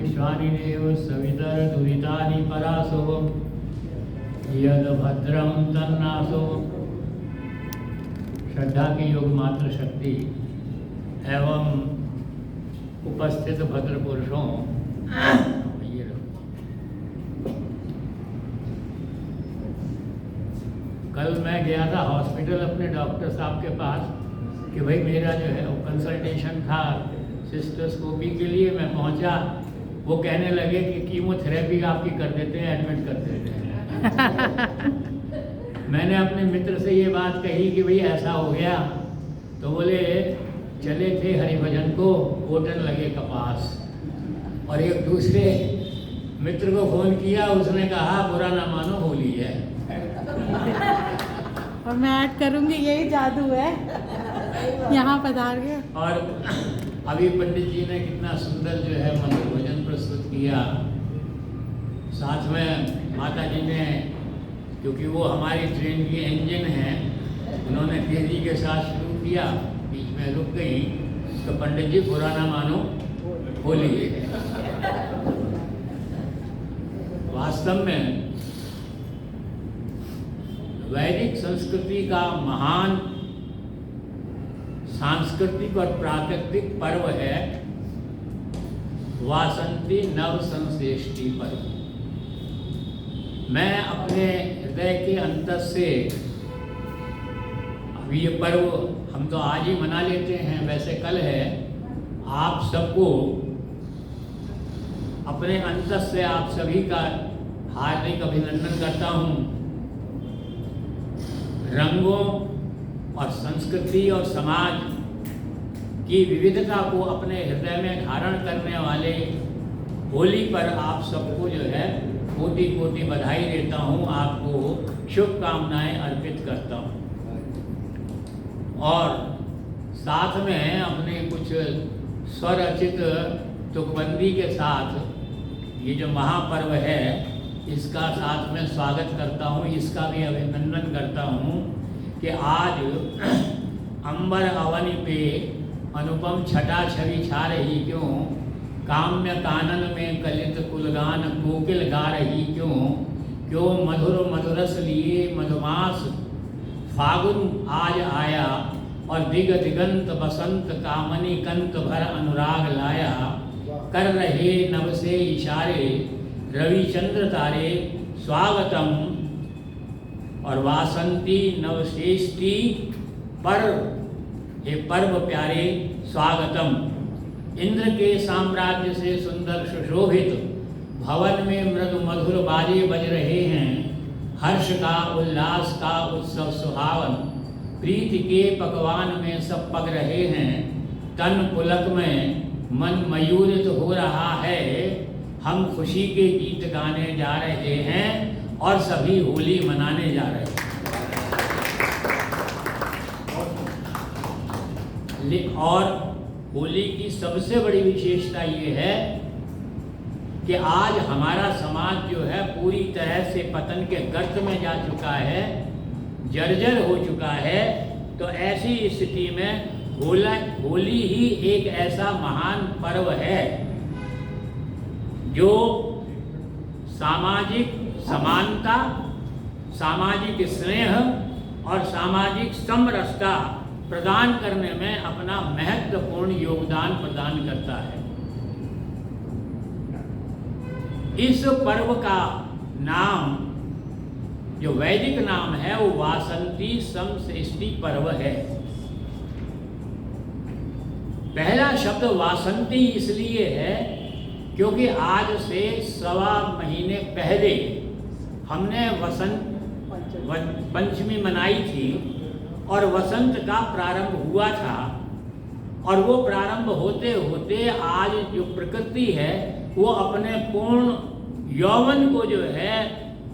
विश्वानि देव सवितरदुरितानि परासो यद भद्रम तन्नासो। श्रद्धा की योग मात्र शक्ति एवं उपस्थित भद्र पुरुषों, कल मैं गया था हॉस्पिटल अपने डॉक्टर साहब के पास कि भाई मेरा जो है वो कंसल्टेशन था सिस्टोस्कोपी के लिए। मैं पहुंचा, वो कहने लगे कि कीमोथेरेपी आपकी कर देते हैं, एडमिट कर देते हैं। मैंने अपने मित्र से ये बात कही कि भाई ऐसा हो गया, तो बोले चले थे हरिभजन को, होटल लगे कपास। और एक दूसरे मित्र को फ़ोन किया, उसने कहा बुरा ना मानो होली है। और मैं ऐड करूंगी यही जादू है यहाँ पधार के। और अभी पंडित जी ने कितना सुंदर जो है मधुर भजन प्रस्तुत किया। साथ में माता जी ने, क्योंकि वो हमारी ट्रेन की इंजन है, उन्होंने तेजी के साथ शुरू किया, बीच में रुक गई, तो पंडित जी बुरा ना मानो होली है। वास्तव में वैदिक संस्कृति का महान सांस्कृतिक और प्राकृतिक पर्व है वासंती नव संश्रेष्ठी पर्व। मैं अपने हृदय के अंतर से, अब ये पर्व हम तो आज ही मना लेते हैं, वैसे कल है, आप सबको अपने अंतर से आप सभी का हार्दिक अभिनंदन करता हूँ। रंगों और संस्कृति और समाज की विविधता को अपने हृदय में धारण करने वाले होली पर आप सबको जो है कोटि कोटि बधाई देता हूँ, आपको शुभकामनाएं अर्पित करता हूँ। और साथ में अपने कुछ स्वरचित तुकबंदी के साथ ये जो महापर्व है इसका साथ में स्वागत करता हूँ, इसका भी अभिनंदन करता हूँ कि आज अंबर अवनि पे अनुपम छटा छवि छा रही क्यों, काम्य कानन में कलित कुलगान कोकिल गा रही क्यों, क्यों मधुर मधुरस लिए मधुमास फागुन आज आया, और दिग दिगंत बसंत कामनी कंत भर अनुराग लाया, कर रहे नभ से इशारे रविचंद्र तारे स्वागतम। और वासंती नवश्रेष्ठी पर्व, ये पर्व प्यारे स्वागतम। इंद्र के साम्राज्य से सुंदर सुशोभित भवन में मृदु मधुर बाजे बज रहे हैं, हर्ष का उल्लास का उत्सव सुहावन, प्रीति के पकवान में सब पक रहे हैं, तन पुलक में मन मयूरित हो रहा है, हम खुशी के गीत गाने जा रहे हैं और सभी होली मनाने जा रहे हैं। और होली की सबसे बड़ी विशेषता ये है कि आज हमारा समाज जो है पूरी तरह से पतन के गर्त में जा चुका है, जर्जर हो चुका है। तो ऐसी स्थिति में होली ही एक ऐसा महान पर्व है जो सामाजिक समानता, सामाजिक स्नेह और सामाजिक समरसता प्रदान करने में अपना महत्वपूर्ण योगदान प्रदान करता है। इस पर्व का नाम, जो वैदिक नाम है, वो वासंती समश्रेष्ठी पर्व है। पहला शब्द वासंती इसलिए है क्योंकि आज से 1.25 महीने पहले हमने वसंत पंचमी मनाई थी और वसंत का प्रारंभ हुआ था। और वो प्रारंभ होते होते आज जो प्रकृति है वो अपने पूर्ण यौवन को जो है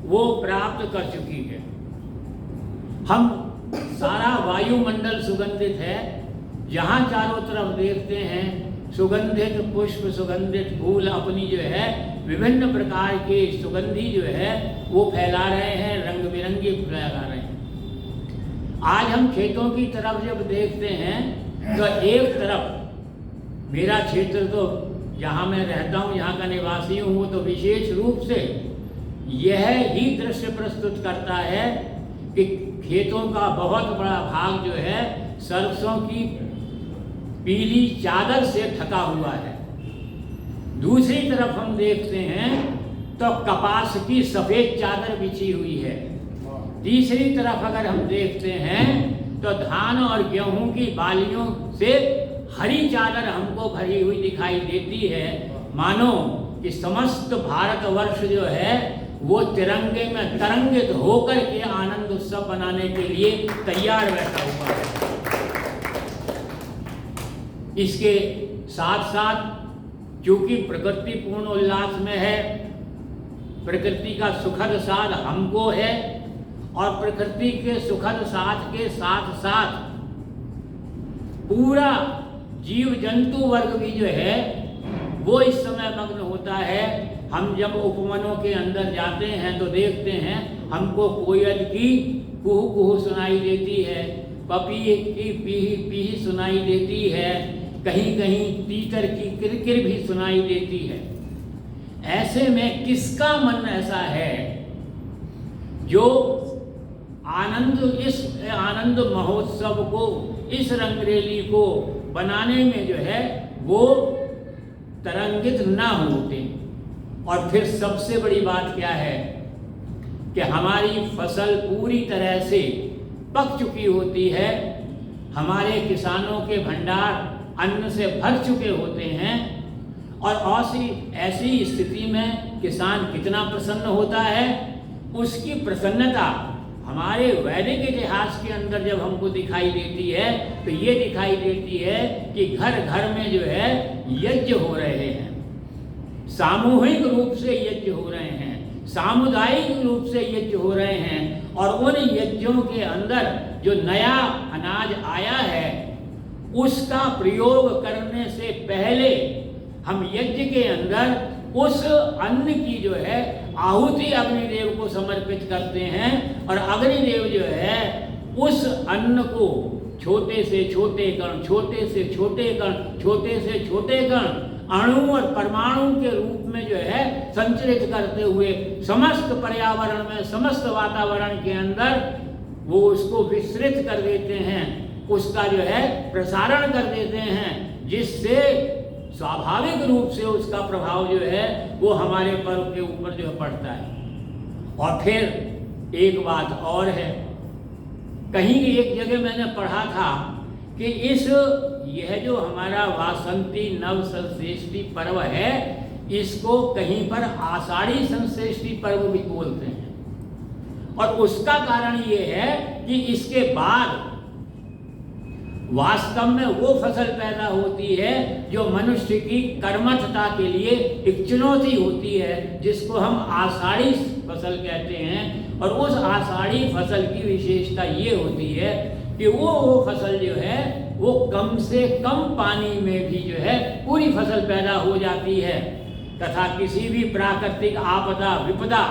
वो प्राप्त कर चुकी है। हम सारा वायुमंडल सुगंधित है, जहाँ चारों तरफ देखते हैं सुगंधित पुष्प, सुगंधित फूल अपनी जो है विभिन्न प्रकार के सुगंधी जो है वो फैला रहे हैं, रंग बिरंगी फैला रहे हैं। आज हम खेतों की तरफ जब देखते हैं तो एक तरफ, मेरा क्षेत्र तो जहाँ मैं रहता हूँ, यहाँ का निवासी हूँ, तो विशेष रूप से यह ही दृश्य प्रस्तुत करता है कि खेतों का बहुत बड़ा भाग जो है सरसों की पीली चादर से ढका हुआ है। दूसरी तरफ हम देखते हैं तो कपास की सफेद चादर बिछी हुई है। तीसरी तरफ अगर हम देखते हैं तो धान और गेहूं की बालियों से हरी चादर हमको भरी हुई दिखाई देती है, मानो कि समस्त भारतवर्ष जो है वो तिरंगे में तरंगित होकर के आनंद उत्सव बनाने के लिए तैयार बैठा हुआ है। इसके साथ साथ चूंकि प्रकृति पूर्ण उल्लास में है, प्रकृति का सुखद साथ हमको है, और प्रकृति के सुखद साथ के साथ साथ पूरा जीव जंतु वर्ग भी जो है वो इस समय मग्न होता है। हम जब उपवनों के अंदर जाते हैं तो देखते हैं हमको कोयल की कुहू कुहू सुनाई देती है, पपी की पीही पीही सुनाई देती है, कहीं कहीं तीतर की किरकिर भी सुनाई देती है। ऐसे में किसका मन ऐसा है जो इस आनंद महोत्सव को, इस रंगरेली को बनाने में जो है वो तरंगित ना होते। और फिर सबसे बड़ी बात क्या है कि हमारी फसल पूरी तरह से पक चुकी होती है, हमारे किसानों के भंडार अन्न से भर चुके होते हैं, और ऐसी स्थिति में किसान कितना प्रसन्न होता है, उसकी प्रसन्नता हमारे वैदिक इतिहास के अंदर जब हमको दिखाई देती है तो ये दिखाई देती है कि घर घर में जो है यज्ञ हो रहे हैं, सामूहिक रूप से यज्ञ हो रहे हैं, सामुदायिक रूप से यज्ञ हो रहे हैं, और उन यज्ञों के अंदर जो नया अनाज आया है उसका प्रयोग करने से पहले हम यज्ञ के अंदर उस अन्न की जो है आहुति अग्निदेव को समर्पित करते हैं, और अग्निदेव जो है उस अन्न को छोटे से छोटे कण, छोटे से छोटे कण, छोटे से छोटे कण, अणु और परमाणु के रूप में जो है संचरित करते हुए समस्त पर्यावरण में, समस्त वातावरण के अंदर वो उसको विस्तृत कर देते हैं, उसका जो है प्रसारण कर देते हैं, जिससे स्वाभाविक रूप से उसका प्रभाव जो है वो हमारे पर्व के ऊपर जो पड़ता है। और फिर एक बात और है, कहीं एक जगह मैंने पढ़ा था कि यह जो हमारा वासंती नव संश्रेष्ठी पर्व है, इसको कहीं पर आषाढ़ी संश्रेष्ठी पर्व भी बोलते हैं। और उसका कारण ये है कि इसके बाद वास्तव में वो फसल पैदा होती है जो मनुष्य की कर्मठता के लिए एक चुनौती होती है, जिसको हम आषाढ़ी फसल कहते हैं। और उस आषाढ़ी फसल की विशेषता ये होती है कि वो फसल जो है वो कम से कम पानी में भी जो है पूरी फसल पैदा हो जाती है, तथा किसी भी प्राकृतिक आपदा विपदा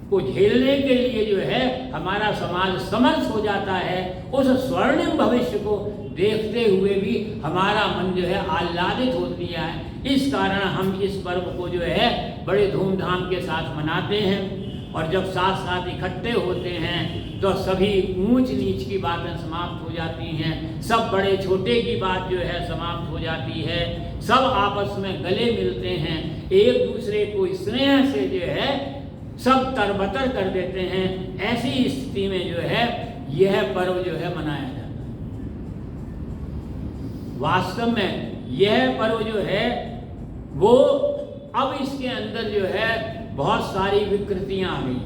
को झेलने के लिए जो है हमारा समाज समर्थ हो जाता है। उस स्वर्णिम भविष्य को देखते हुए भी हमारा मन जो है आह्लादित होती है। इस कारण हम इस पर्व को जो है बड़े धूमधाम के साथ मनाते हैं, और जब साथ साथ इकट्ठे होते हैं तो सभी ऊंच नीच की बातें समाप्त हो जाती हैं, सब बड़े छोटे की बात जो है समाप्त हो जाती है, सब आपस में गले मिलते हैं, एक दूसरे को स्नेह से जो है सब तरबतर कर देते हैं। ऐसी स्थिति में जो है यह पर्व जो है मनाया जाता है। वास्तव में यह पर्व जो है वो अब इसके अंदर जो है बहुत सारी विकृतियां आ गई।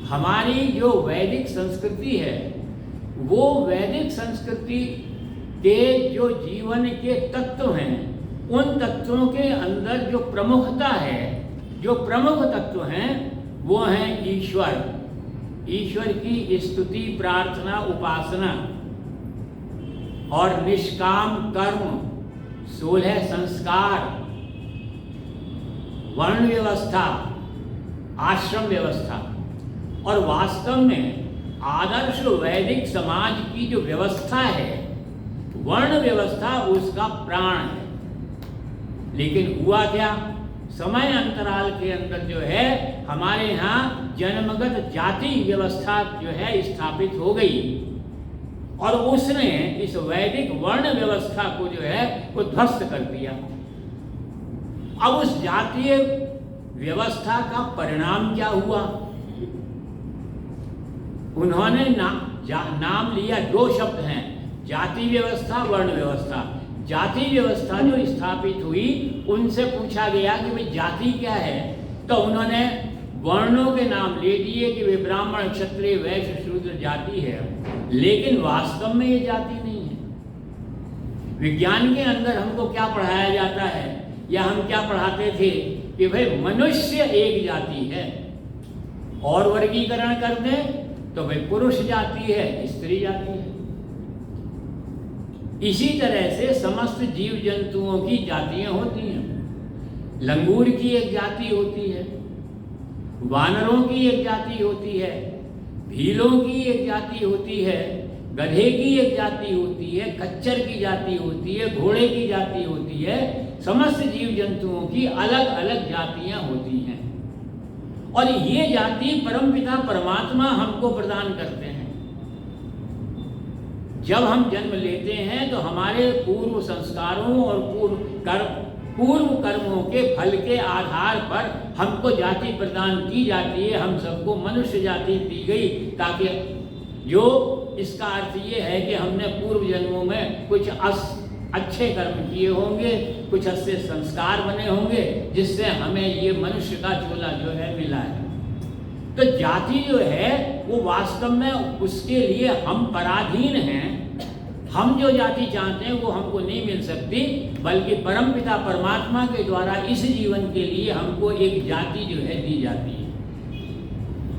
हमारी जो वैदिक संस्कृति है वो वैदिक संस्कृति के जो जीवन के तत्व हैं, उन तत्वों के अंदर जो प्रमुखता है, जो प्रमुख तत्व हैं वो हैं ईश्वर, ईश्वर की स्तुति, प्रार्थना, उपासना और निष्काम कर्म, 16 संस्कार, वर्ण व्यवस्था, आश्रम व्यवस्था। और वास्तव में आदर्श वैदिक समाज की जो व्यवस्था है, वर्ण व्यवस्था उसका प्राण है। लेकिन हुआ क्या, समय अंतराल के अंदर जो है हमारे यहाँ जन्मगत जाति व्यवस्था जो है स्थापित हो गई और उसने इस वैदिक वर्ण व्यवस्था को जो है वो ध्वस्त कर दिया। अब उस जातीय व्यवस्था का परिणाम क्या हुआ, उन्होंने नाम लिया, दो शब्द हैं, जाति व्यवस्था, वर्ण व्यवस्था। जाति व्यवस्था जो स्थापित हुई, उनसे पूछा गया कि भाई जाति क्या है, तो उन्होंने वर्णों के नाम ले दिए कि वे ब्राह्मण, क्षत्रिय, वैश्य, शूद्र जाति है, लेकिन वास्तव में ये जाति नहीं है। विज्ञान के अंदर हमको क्या पढ़ाया जाता है, या हम क्या पढ़ाते थे कि भाई मनुष्य एक जाति है, और वर्गीकरण कर दें तो भाई पुरुष जाति है, स्त्री जाति है। इसी तरह से समस्त जीव जंतुओं की जातियां होती हैं। लंगूर की एक जाति होती है, वानरों की एक जाति होती है, भीलों की एक जाति होती है, गधे की एक जाति होती है, खच्चर की जाति होती है, घोड़े की जाति होती है। समस्त जीव जंतुओं की अलग अलग जातियां होती हैं, और ये जाति परमपिता परमात्मा हमको प्रदान करते हैं। जब हम जन्म लेते हैं तो हमारे पूर्व संस्कारों और पूर्व कर्मों के फल के आधार पर हमको जाति प्रदान की जाती है। हम सबको मनुष्य जाति दी गई, ताकि जो इसका अर्थ ये है कि हमने पूर्व जन्मों में कुछ अच्छे कर्म किए होंगे, कुछ अच्छे संस्कार बने होंगे, जिससे हमें ये मनुष्य का चोला जो है मिला है। तो जाति जो है वो वास्तव में उसके लिए हम पराधीन हैं। हम जो जाति चाहते हैं वो हमको नहीं मिल सकती, बल्कि परमपिता परमात्मा के द्वारा इस जीवन के लिए हमको एक जाति जो है दी जाती है।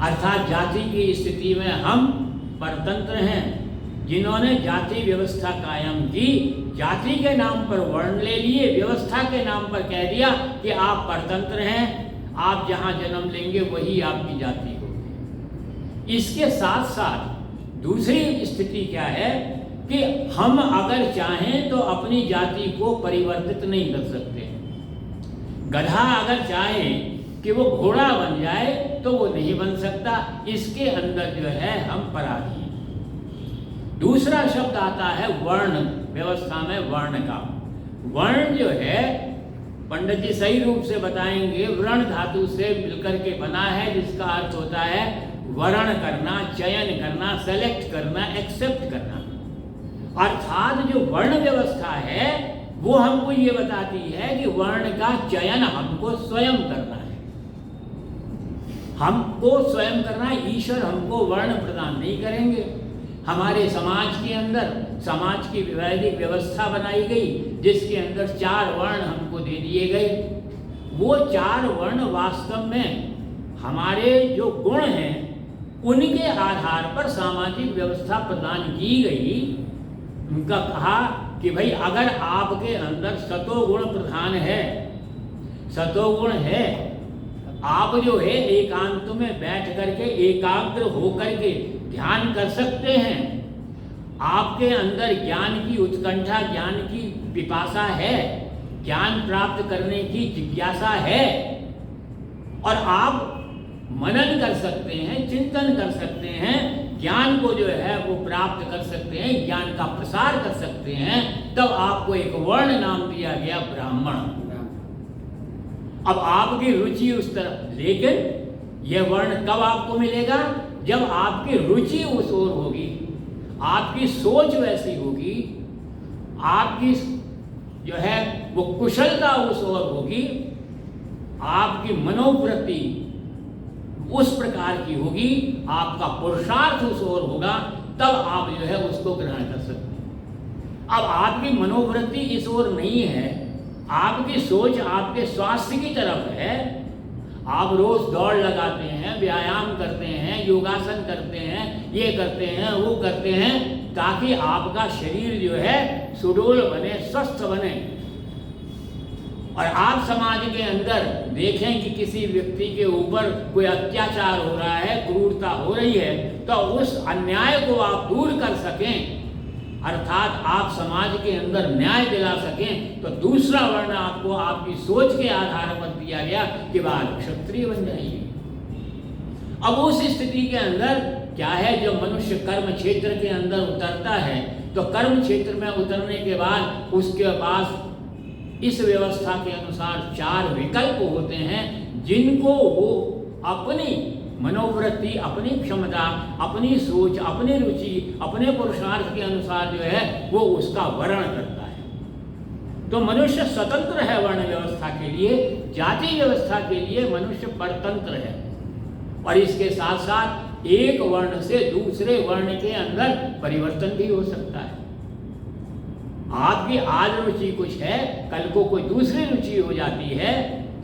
अर्थात जाति की स्थिति में हम परतंत्र हैं। जिन्होंने जाति व्यवस्था कायम की, जाति के नाम पर वर्ण ले लिए, व्यवस्था के नाम पर कह दिया कि आप परतंत्र हैं, आप जहां जन्म लेंगे वही आपकी जाति होगी। इसके साथ साथ दूसरी स्थिति क्या है कि हम अगर चाहें तो अपनी जाति को परिवर्तित नहीं कर सकते। गधा अगर चाहे कि वो घोड़ा बन जाए तो वो नहीं बन सकता। इसके अंदर जो है हम पराधीन। दूसरा शब्द आता है वर्ण व्यवस्था में, वर्ण का। वर्ण जो है पंडित जी सही रूप से बताएंगे, वर्ण धातु से मिलकर के बना है, जिसका अर्थ होता है वर्ण करना, चयन करना, सेलेक्ट करना, एक्सेप्ट करना। अर्थात जो वर्ण व्यवस्था है वो हमको ये बताती है कि वर्ण का चयन हमको स्वयं करना है। हमको स्वयं करना है, ईश्वर हमको वर्ण प्रदान नहीं करेंगे। हमारे समाज के अंदर समाज की वैदिक व्यवस्था बनाई गई, जिसके अंदर 4 वर्ण हमको दे दिए गए। वो 4 वर्ण वास्तव में हमारे जो गुण हैं उनके आधार पर सामाजिक व्यवस्था प्रदान की गई। उनका कहा कि भाई अगर आपके अंदर सतोगुण प्रधान है, सतोगुण है, आप जो है एकांत में बैठ करके एकाग्र होकर के ध्यान कर सकते हैं, आपके अंदर ज्ञान की उत्कंठा, ज्ञान की पिपासा है, ज्ञान प्राप्त करने की जिज्ञासा है, और आप मनन कर सकते हैं, चिंतन कर सकते हैं, ज्ञान को जो है वो प्राप्त कर सकते हैं, ज्ञान का प्रसार कर सकते हैं, तब आपको एक वर्ण नाम दिया गया ब्राह्मण। अब आपकी रुचि उस तरफ, लेकिन यह वर्ण कब आपको मिलेगा? जब आपकी रुचि उस ओर होगी, आपकी सोच वैसी होगी, आपकी जो है वो कुशलता उस ओर होगी, आपकी मनोवृत्ति उस प्रकार की होगी, आपका पुरुषार्थ उस ओर होगा, तब आप जो है उसको ग्रहण कर सकते हैं। अब आपकी मनोवृत्ति इस ओर नहीं है, आपकी सोच आपके स्वास्थ्य की तरफ है, आप रोज दौड़ लगाते हैं, व्यायाम करते हैं, योगासन करते हैं, ये करते हैं, वो करते हैं, ताकि आपका शरीर जो है सुडौल बने, स्वस्थ बने। और आप समाज के अंदर देखें कि किसी व्यक्ति के ऊपर कोई अत्याचार हो रहा है, क्रूरता हो रही है, तो उस अन्याय को आप दूर कर सकें, अर्थात आप समाज के अंदर न्याय दिला सकें, तो दूसरा वर्ण आपको आपकी सोच के आधार पर दिया गया कि आप क्षत्रिय बन जाइए। अब उस स्थिति के अंदर क्या है, जो मनुष्य कर्म क्षेत्र के अंदर उतरता है, तो कर्म क्षेत्र में उतरने के बाद उसके पास इस व्यवस्था के अनुसार 4 विकल्प होते हैं, जिनको वो अपनी मनोवृत्ति, अपनी क्षमता, अपनी सोच, अपनी रुचि, अपने पुरुषार्थ के अनुसार जो है वो उसका वर्ण करता है। तो मनुष्य स्वतंत्र है वर्ण व्यवस्था के लिए, जाति व्यवस्था के लिए मनुष्य परतंत्र है। और इसके साथ साथ एक वर्ण से दूसरे वर्ण के अंदर परिवर्तन भी हो सकता है। आपकी आज रुचि कुछ है, कल को कोई दूसरी रुचि हो जाती है,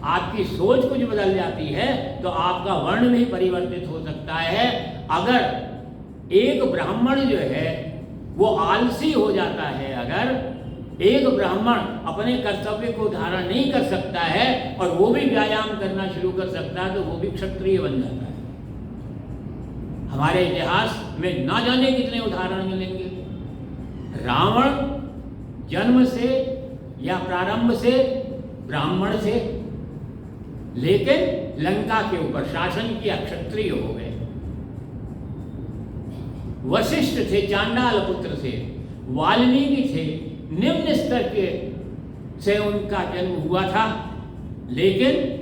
आपकी सोच कुछ बदल जाती है, तो आपका वर्ण भी परिवर्तित हो सकता है। अगर एक ब्राह्मण जो है वो आलसी हो जाता है, अगर एक ब्राह्मण अपने कर्तव्य को धारण नहीं कर सकता है और वो भी व्यायाम करना शुरू कर सकता है, तो वो भी क्षत्रिय बन जाता है। हमारे इतिहास में ना जाने कितने उदाहरण मिलेंगे। रावण जन्म से या प्रारंभ से ब्राह्मण से, लेकिन लंका के ऊपर शासन किया, क्षत्रिय हो गए। वशिष्ठ थे चांडाल पुत्र से, वाल्मीकि थे निम्न स्तर के से उनका जन्म हुआ था, लेकिन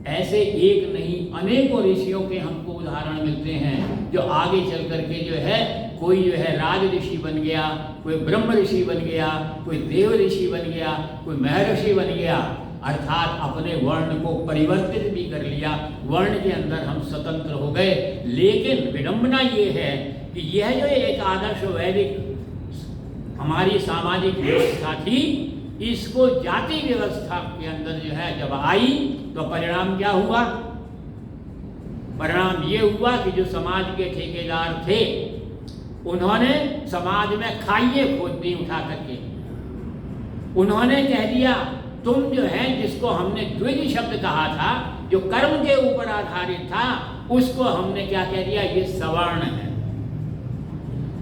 ऐसे एक नहीं अनेकों ऋषियों के हमको उदाहरण मिलते हैं, जो आगे चल करके जो है कोई जो है राज ऋषि बन गया, कोई ब्रह्म ऋषि बन गया, कोई देव ऋषि बन गया, कोई महर्षि बन गया, अर्थात अपने वर्ण को परिवर्तित भी कर लिया। वर्ण के अंदर हम स्वतंत्र हो गए। लेकिन विडंबना ये है कि यह जो एक आदर्श वैदिक हमारी सामाजिक व्यवस्था थी, इसको जाति व्यवस्था के अंदर जो है जब आई, तो परिणाम क्या हुआ? परिणाम ये हुआ कि जो समाज के ठेकेदार थे, उन्होंने समाज में खाइए खोद दी उठा करके। उन्होंने कह दिया, तुम जो है जिसको हमने द्विज शब्द कहा था, जो कर्म के ऊपर आधारित था, उसको हमने क्या कह दिया, ये सवर्ण है।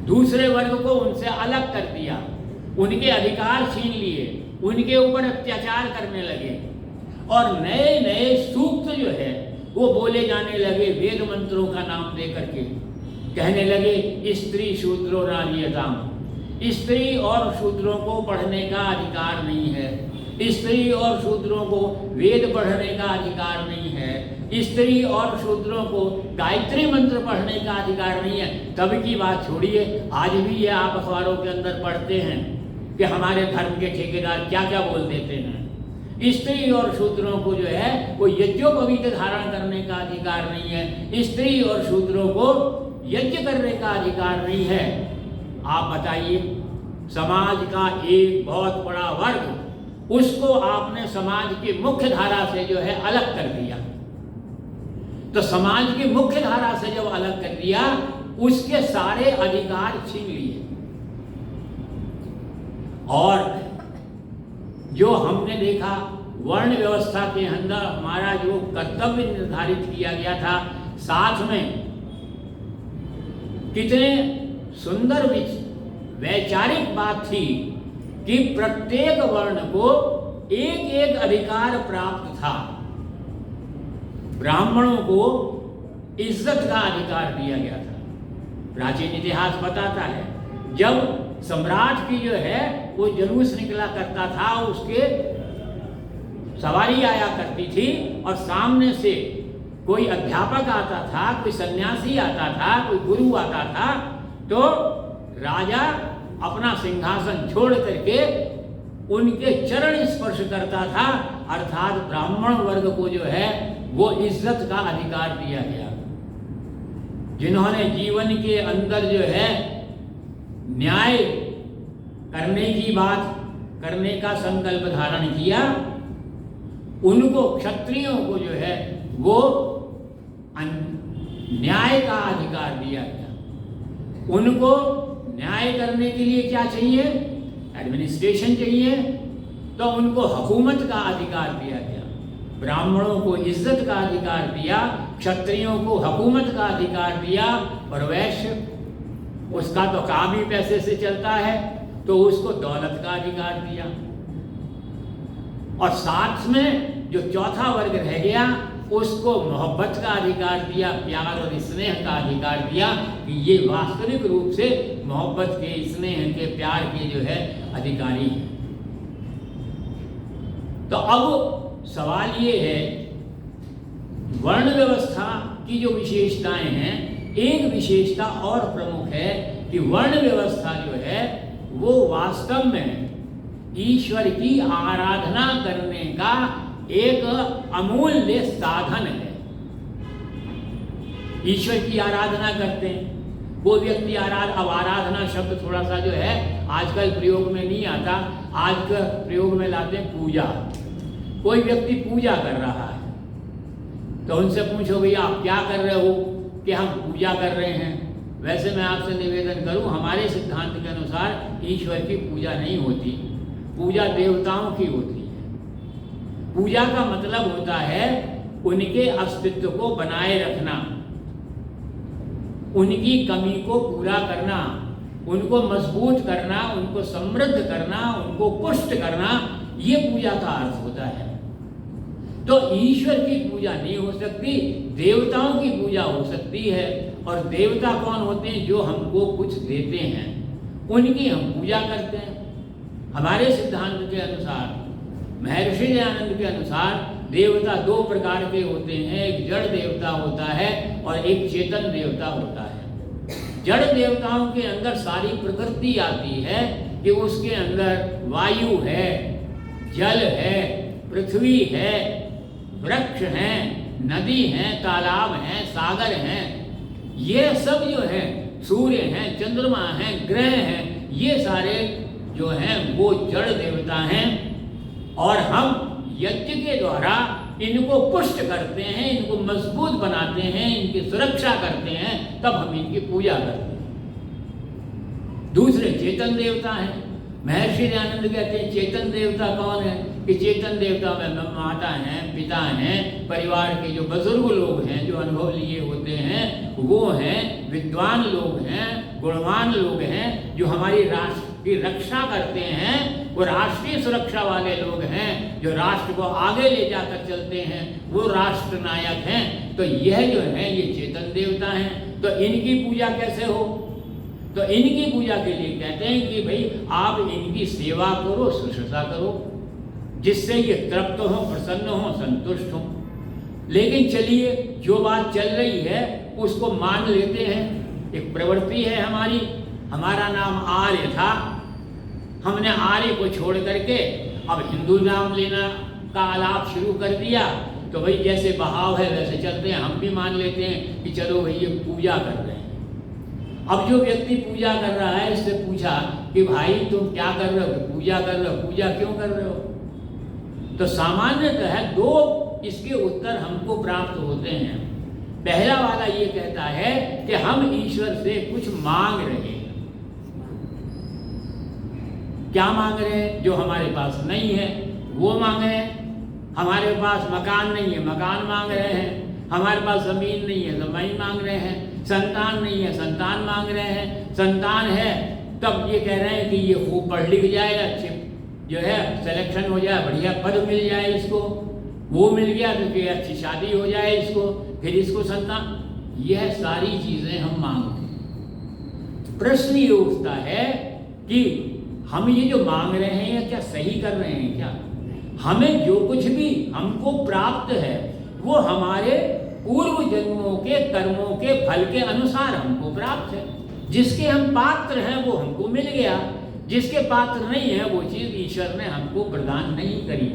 दूसरे वर्ग को उनसे अलग कर दिया, उनके अधिकार छीन लिए, उनके ऊपर अत्याचार करने लगे, और नए नए सूक्त जो है वो बोले जाने लगे, वेद मंत्रों का नाम दे करके कहने लगे, स्त्री शूद्रो नारीयताम, स्त्री और शूद्रों को पढ़ने का अधिकार नहीं है, स्त्री और शूद्रों को वेद पढ़ने का अधिकार नहीं है, स्त्री और शूद्रों को गायत्री मंत्र पढ़ने का अधिकार नहीं है। तब की बात छोड़िए, आज भी ये आप अखबारों के अंदर पढ़ते हैं कि हमारे धर्म के ठेकेदार क्या क्या बोल देते हैं। स्त्री और शूद्रों को जो है वो यज्ञोपवीत धारण करने का अधिकार नहीं है, स्त्री और शूद्रों को यज्ञ करने का अधिकार नहीं है। आप बताइए, समाज का एक बहुत बड़ा वर्ग, उसको आपने समाज की मुख्य धारा से जो है अलग कर दिया। तो समाज की मुख्य धारा से जब अलग कर दिया, उसके सारे अधिकार छीन लिए। और जो हमने देखा वर्ण व्यवस्था के अंदर हमारा जो कर्तव्य निर्धारित किया गया था, साथ में कितने सुंदर वैचारिक बात थी कि प्रत्येक वर्ण को एक एक अधिकार प्राप्त था। ब्राह्मणों को इज्जत का अधिकार दिया गया था। प्राचीन इतिहास बताता है, जब सम्राट की जो है वो जुलूस निकला करता था, उसके सवारी आया करती थी, और सामने से कोई अध्यापक आता था, कोई सन्यासी आता था, कोई गुरु आता था, तो राजा अपना सिंहासन छोड़ करके उनके चरण स्पर्श करता था। अर्थात ब्राह्मण वर्ग को जो है वो इज्जत का अधिकार दिया गया। जिन्होंने जीवन के अंदर जो है न्याय करने की बात करने का संकल्प धारण किया, उनको, क्षत्रियों को जो है वो न्याय का अधिकार दिया गया। उनको न्याय करने के लिए क्या चाहिए? एडमिनिस्ट्रेशन चाहिए, तो उनको हुकूमत का अधिकार दिया गया। ब्राह्मणों को इज्जत का अधिकार दिया, क्षत्रियों को हुकूमत का अधिकार दिया, और वैश्य उसका तो काम ही पैसे से चलता है, तो उसको दौलत का अधिकार दिया, और साथ में जो चौथा वर्ग रह गया उसको मोहब्बत का अधिकार दिया, प्यार और स्नेह का अधिकार दिया कि ये वास्तविक रूप से मोहब्बत के, स्नेह के, प्यार के जो है अधिकारी हैं। तो अब सवाल ये है, वर्ण व्यवस्था की जो विशेषताएं हैं, एक विशेषता और प्रमुख है कि वर्ण व्यवस्था जो है वो वास्तव में ईश्वर की आराधना करने का एक अमूल्य साधन है। ईश्वर की आराधना करते हैं, वो व्यक्ति अब आराधना शब्द थोड़ा सा जो है आजकल प्रयोग में नहीं आता, आजकल प्रयोग में लाते हैं पूजा। कोई व्यक्ति पूजा कर रहा है तो उनसे पूछो भैया आप क्या कर रहे हो, कि हम पूजा कर रहे हैं। वैसे मैं आपसे निवेदन करूं, हमारे सिद्धांत के अनुसार ईश्वर की पूजा नहीं होती, पूजा देवताओं की होती है। पूजा का मतलब होता है उनके अस्तित्व को बनाए रखना, उनकी कमी को पूरा करना, उनको मजबूत करना, उनको समृद्ध करना, उनको पुष्ट करना, ये पूजा का अर्थ होता है। तो ईश्वर की पूजा नहीं हो सकती, देवताओं की पूजा हो सकती है। और देवता कौन होते हैं? जो हमको कुछ देते हैं, उनकी हम पूजा करते हैं। हमारे सिद्धांत के अनुसार, महर्षि दयानंद के अनुसार, देवता दो प्रकार के होते हैं, एक जड़ देवता होता है और एक चेतन देवता होता है। जड़ देवताओं के अंदर सारी प्रकृति आती है कि उसके अंदर वायु है, जल है, पृथ्वी है, वृक्ष हैं, नदी हैं, तालाब हैं, सागर हैं, ये सब जो है, सूर्य हैं, चंद्रमा हैं, ग्रह हैं, ये सारे जो हैं वो जड़ देवता हैं। और हम यज्ञ के द्वारा इनको पुष्ट करते हैं, इनको मजबूत बनाते हैं, इनकी सुरक्षा करते हैं, तब हम इनकी पूजा करते हैं। दूसरे चेतन देवता हैं। महर्षि दयानंद कहते हैं चेतन देवता कौन है? कि चेतन देवता में माता हैं, पिता हैं, परिवार के जो बुजुर्ग लोग हैं, जो अनुभव लिए होते हैं, वो हैं, विद्वान लोग हैं, गुणवान लोग हैं, जो हमारी राष्ट्र की रक्षा करते हैं, वो राष्ट्रीय सुरक्षा वाले लोग हैं, जो राष्ट्र को आगे ले जाकर चलते हैं, वो राष्ट्र नायक हैं। तो यह जो है ये चेतन देवता हैं। तो इनकी पूजा कैसे हो? तो इनकी पूजा के लिए कहते हैं कि भाई आप इनकी सेवा करो, शुश्रूषा करो, जिससे ये तृप्त हो, प्रसन्न हो, संतुष्ट हो। लेकिन चलिए जो बात चल रही है उसको मान लेते हैं। एक प्रवृत्ति है हमारी, हमारा नाम आर्य था, हमने आर्य को छोड़ करके अब हिंदू नाम लेना का आलाप शुरू कर दिया। तो भाई जैसे बहाव है वैसे चलते हैं, हम भी मान लेते हैं कि चलो भाई ये पूजा कर रहे हैं। अब जो व्यक्ति पूजा कर रहा है, इससे पूछा कि भाई तुम क्या कर रहे हो? पूजा कर रहे हो। पूजा क्यों कर रहे हो? तो सामान्यतः दो इसके उत्तर हमको प्राप्त होते हैं। पहला वाला ये कहता है कि हम ईश्वर से कुछ मांग रहे हैं। क्या मांग रहे हैं? जो हमारे पास नहीं है वो मांग रहे हैं। हमारे पास मकान नहीं है, मकान मांग रहे हैं। हमारे पास जमीन नहीं है, जमीन मांग रहे हैं। संतान नहीं है, संतान मांग रहे हैं। संतान है तब ये कह रहे हैं कि ये खूब पढ़ लिख जाए, अच्छे जो है सिलेक्शन हो जाए, बढ़िया पद मिल जाए इसको, वो मिल गया तो कि अच्छी शादी हो जाए इसको, फिर इसको संतान। यह सारी चीजें हम मांगते हैं। प्रश्न ये उठता है कि हम ये जो मांग रहे हैं या क्या सही कर रहे हैं? क्या हमें जो कुछ भी हमको प्राप्त है वो हमारे पूर्व जन्मों के कर्मों के फल के अनुसार हमको प्राप्त है। जिसके हम पात्र हैं वो हमको मिल गया, जिसके पात्र नहीं है वो चीज ईश्वर ने हमको प्रदान नहीं करी।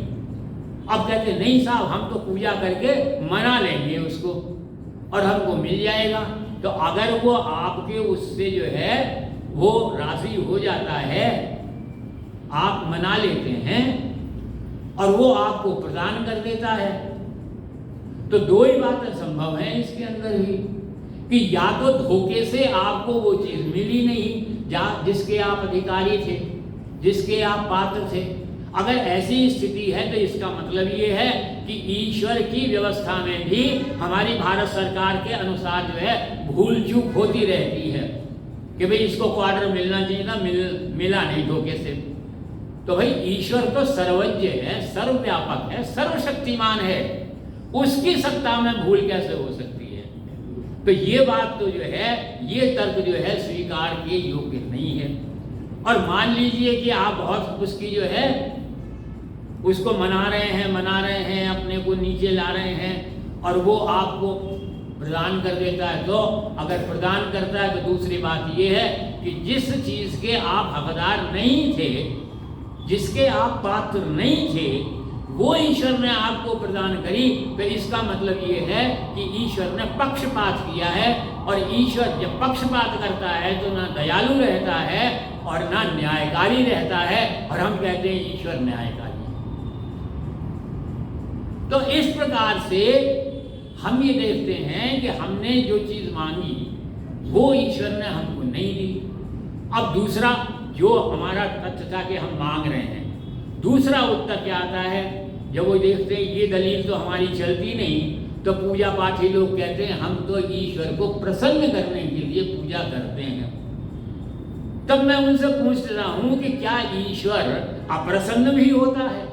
अब कहते नहीं साहब हम तो पूजा करके मना लेंगे उसको और हमको मिल जाएगा। तो अगर वो आपके उससे जो है वो राशि हो जाता है, आप मना लेते हैं और वो आपको प्रदान कर देता है, तो दो ही बातें संभव हैं इसके अंदर ही, कि या तो धोखे से आपको वो चीज मिली नहीं जिसके आप अधिकारी थे, जिसके आप पात्र थे। अगर ऐसी स्थिति है तो इसका मतलब ये है कि ईश्वर की व्यवस्था में भी हमारी भारत सरकार के अनुसार जो है भूल चूक होती रहती है। कि भाई इसको क्वार्टर मिलना चाहिए ना, मिला नहीं धोखे से। तो भाई ईश्वर तो सर्वज्ञ है, सर्वव्यापक है, सर्वशक्तिमान है, उसकी सत्ता में भूल कैसे हो सकती है? तो ये बात तो जो है, ये तर्क जो है स्वीकार के योग्य नहीं है। और मान लीजिए कि आप बहुत उसकी जो है उसको मना रहे हैं, अपने को नीचे ला रहे हैं, और वो आपको प्रदान कर देता है। तो अगर प्रदान करता है तो दूसरी बात ये है कि जिस चीज के आप हकदार नहीं थे, जिसके आप पात्र नहीं थे, वो ईश्वर ने आपको प्रदान करी, तो इसका मतलब ये है कि ईश्वर ने पक्षपात किया है। और ईश्वर जब पक्षपात करता है तो ना दयालु रहता है और ना न्यायकारी रहता है, और हम कहते हैं ईश्वर न्यायकारी। तो इस प्रकार से हम ये देखते हैं कि हमने जो चीज मांगी वो ईश्वर ने हमको नहीं दी। अब दूसरा जो हमारा तथ्य था कि हम मांग रहे हैं, दूसरा उत्तर क्या आता है? जब वो देखते हैं ये दलील तो हमारी चलती नहीं, तो पूजा पाठी लोग कहते हैं हम तो ईश्वर को प्रसन्न करने के लिए पूजा करते हैं। तब मैं उनसे पूछ रहा हूं कि क्या ईश्वर अप्रसन्न भी होता है?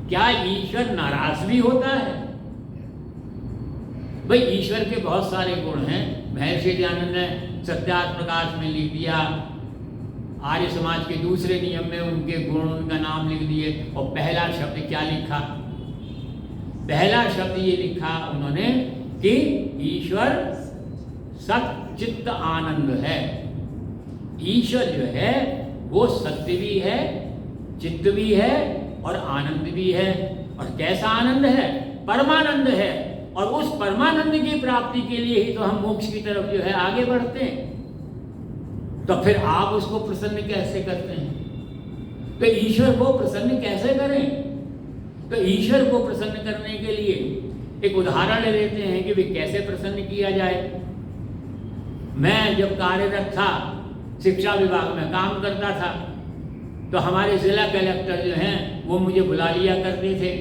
क्या ईश्वर नाराज भी होता है? भाई ईश्वर के बहुत सारे गुण हैं। महर्षि दयानंद ने सत्यार्थ प्रकाश में लिख दिया, आर्य समाज के दूसरे नियम में उनके गुण, उनका नाम लिख दिए। और पहला शब्द क्या लिखा? पहला शब्द ये लिखा उन्होंने कि ईश्वर सच्चित्त आनंद है। ईश्वर जो है वो सत्य भी है, चित्त भी है और आनंद भी है। और कैसा आनंद है? परमानंद है। और उस परमानंद की प्राप्ति के लिए ही तो हम मोक्ष की तरफ जो है आगे बढ़ते हैं। तो फिर आप उसको प्रसन्न कैसे करते हैं? तो ईश्वर को प्रसन्न कैसे करें? तो ईश्वर को प्रसन्न करने के लिए एक उदाहरण लेते हैं कि वे कैसे प्रसन्न किया जाए। मैं जब कार्यरत था, शिक्षा विभाग में काम करता था, तो हमारे जिला कलेक्टर जो हैं वो मुझे बुला लिया करते थे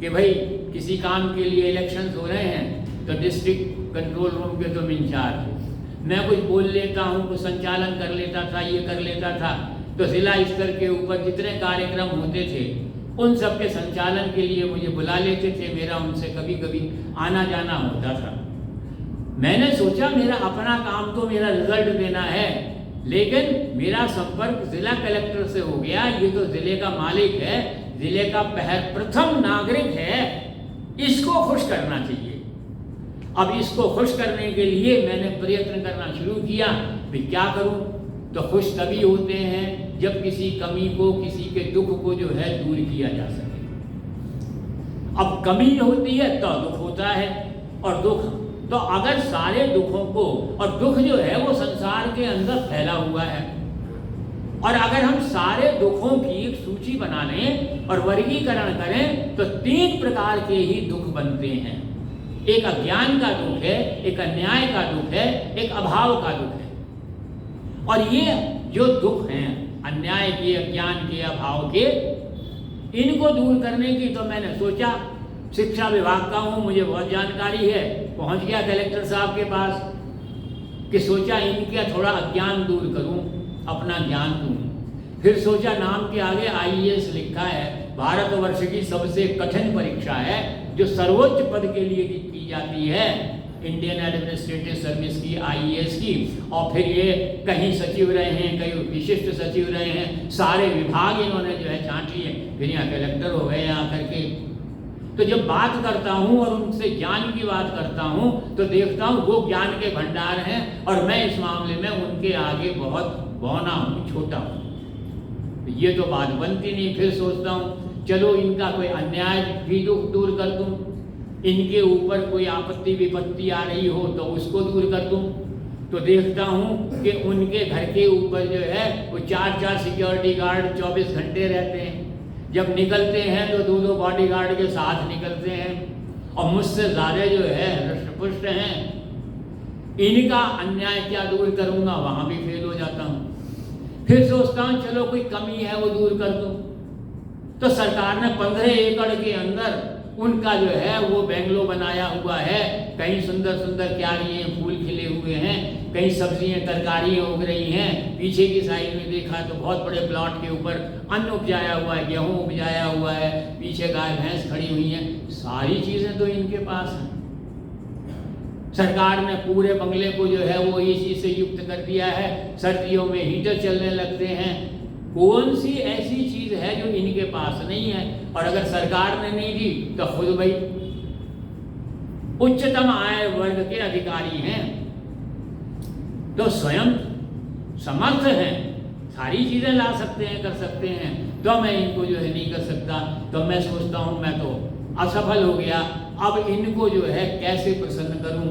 कि भाई किसी काम के लिए इलेक्शंस हो रहे हैं तो डिस्ट्रिक्ट कंट्रोल रूम के तुम इंचार्ज हो। मैं कुछ बोल लेता हूँ, कुछ संचालन कर लेता था, ये कर लेता था, तो जिला स्तर के ऊपर जितने कार्यक्रम होते थे उन सब के संचालन के लिए मुझे बुला लेते थे। मेरा उनसे कभी कभी आना जाना होता था। मैंने सोचा मेरा अपना काम तो मेरा रिजल्ट देना है, लेकिन मेरा संपर्क जिला कलेक्टर से हो गया। ये तो जिले का मालिक है, जिले का प्रथम नागरिक है, इसको खुश करना चाहिए। अब इसको खुश करने के लिए मैंने प्रयत्न करना शुरू किया। भी क्या करूं? तो खुश तभी होते हैं जब किसी कमी को, किसी के दुख को जो है दूर किया जा सके। अब कमी होती है तो दुख होता है, और दुख तो अगर सारे दुखों को, और दुख जो है वो संसार के अंदर फैला हुआ है, और अगर हम सारे दुखों की एक सूची बना लें और वर्गीकरण करें तो 3 प्रकार के ही दुख बनते हैं। एक अज्ञान का दुख है, एक अन्याय का दुख है, एक अभाव का दुख है। और ये जो दुख हैं, अन्याय के, अज्ञान के, अभाव के, इनको दूर करने की तो मैंने सोचा, शिक्षा विभाग का हूँ, मुझे बहुत जानकारी है, पहुँच गया कलेक्टर साहब के पास कि सोचा इनका थोड़ा अज्ञान दूर करूँ, अपना ज्ञान दूँ। फिर सोचा नाम के आगे IAS लिखा है, भारतवर्ष की सबसे कठिन परीक्षा है जो सर्वोच्च पद के लिए की जाती है, इंडियन एडमिनिस्ट्रेटिव सर्विस की, IAS की। और फिर ये कहीं सचिव रहे हैं, कहीं विशिष्ट सचिव रहे हैं, सारे विभाग इन्होंने जो है छांट लिए, फिर यहाँ कलेक्टर हो गए यहाँ करके। तो जब बात करता हूँ और उनसे ज्ञान की बात करता हूँ तो देखता हूँ वो ज्ञान के भंडार हैं, और मैं इस मामले में उनके आगे बहुत बौना हूँ, छोटा हूँ। ये तो बात बनती नहीं। फिर सोचता हूँ चलो इनका कोई अन्याय भी दूर कर दूँ, इनके ऊपर कोई आपत्ति विपत्ति आ रही हो तो उसको दूर कर दूँ। तो देखता हूँ कि उनके घर के ऊपर जो है वो 4-4 सिक्योरिटी गार्ड 24 घंटे रहते हैं। जब निकलते हैं तो 2-2 बॉडीगार्ड के साथ निकलते हैं, और मुझसे ज़्यादा जो है हृष्ट-पुष्ट हैं। इनका अन्याय क्या दूर करूँगा, वहाँ भी फेल हो जाता हूँ। फिर सोचता हूँ चलो कोई कमी है वो दूर कर दूँ। तो सरकार ने 15 एकड़ के अंदर उनका जो है वो बेंगलो बनाया हुआ है, कहीं सुंदर सुंदर क्यारियाँ फूल खिले हुए हैं, कहीं सब्जियाँ तरकारियाँ उग रही हैं, पीछे की साइड में देखा तो बहुत बड़े प्लॉट के ऊपर अन्न उपजाया हुआ है, गेहूँ उपजाया हुआ है, पीछे गाय भैंस खड़ी हुई हैं, सारी चीज़ें तो इनके पास हैं। सरकार ने पूरे बंगले को जो है वो एसी से युक्त कर दिया है, सर्दियों में हीटर चलने लगते हैं। कौन सी ऐसी चीज़ है जो इनके पास नहीं है? और अगर सरकार ने नहीं दी तो खुद भाई उच्चतम आय वर्ग के अधिकारी हैं तो स्वयं समर्थ हैं, सारी चीज़ें ला सकते हैं, कर सकते हैं, तो मैं इनको जो है नहीं कर सकता। तो मैं सोचता हूँ मैं तो असफल हो गया, अब इनको जो है कैसे प्रसन्न करूं?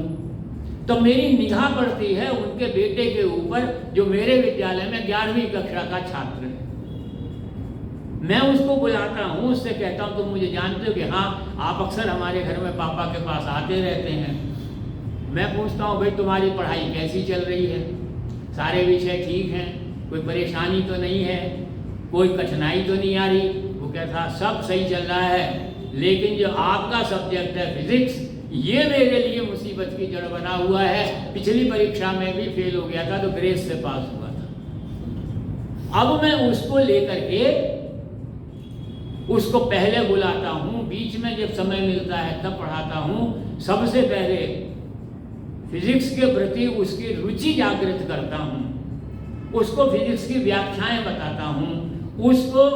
तो मेरी निगाह पड़ती है उनके बेटे के ऊपर जो मेरे विद्यालय में 11वीं कक्षा का छात्र है। मैं उसको बुलाता हूँ, उससे कहता हूँ तुम मुझे जानते हो कि हाँ आप अक्सर हमारे घर में पापा के पास आते रहते हैं। मैं पूछता हूँ भाई तुम्हारी पढ़ाई कैसी चल रही है, सारे विषय ठीक हैं, कोई परेशानी तो नहीं है, कोई कठिनाई तो नहीं आ रही? वो कहता सब सही चल रहा है, लेकिन जो आपका सब्जेक्ट है फिजिक्स, ये मेरे लिए मुसीबत की जड़ बना हुआ है। पिछली परीक्षा में भी फेल हो गया था तो ग्रेस से पास हुआ था। अब मैं उसको लेकर के उसको पहले बुलाता हूँ, बीच में जब समय मिलता है तब पढ़ाता हूँ। सबसे पहले फिजिक्स के प्रति उसकी रुचि जागृत करता हूँ, उसको फिजिक्स की व्याख्याएं बताता हूँ, उसको